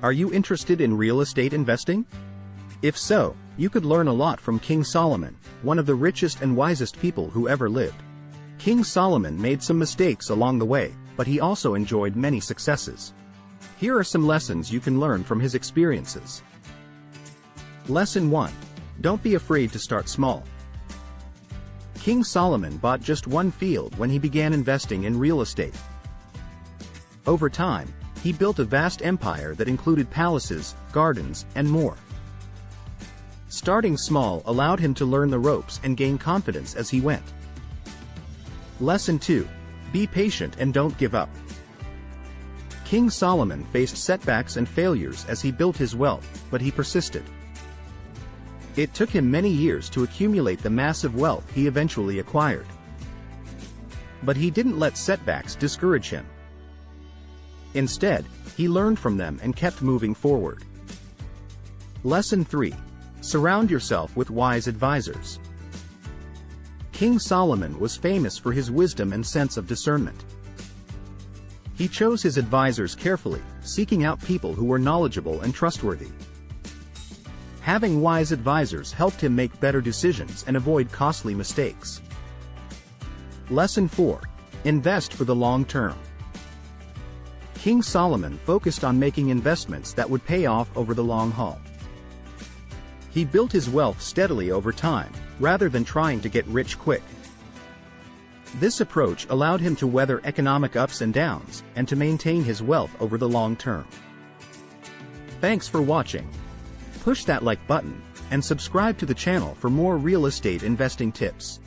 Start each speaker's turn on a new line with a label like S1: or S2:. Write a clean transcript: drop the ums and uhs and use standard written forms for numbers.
S1: Are you interested in real estate investing? If so, you could learn a lot from King Solomon, one of the richest and wisest people who ever lived. King Solomon made some mistakes along the way, but he also enjoyed many successes. Here are some lessons you can learn from his experiences. Lesson 1. Don't be afraid to start small. King Solomon bought just one field when he began investing in real estate. Over time, he built a vast empire that included palaces, gardens, and more. Starting small allowed him to learn the ropes and gain confidence as he went. Lesson 2. Be patient and don't give up. King Solomon faced setbacks and failures as he built his wealth, but he persisted. It took him many years to accumulate the massive wealth he eventually acquired. But he didn't let setbacks discourage him. Instead, he learned from them and kept moving forward. Lesson 3. Surround yourself with wise advisors. King Solomon was famous for his wisdom and sense of discernment. He chose his advisors carefully, seeking out people who were knowledgeable and trustworthy. Having wise advisors helped him make better decisions and avoid costly mistakes. Lesson 4. Invest for the long term. King Solomon focused on making investments that would pay off over the long haul. He built his wealth steadily over time, rather than trying to get rich quick. This approach allowed him to weather economic ups and downs, and to maintain his wealth over the long term. Thanks for watching. Push that like button, and subscribe to the channel for more real estate investing tips.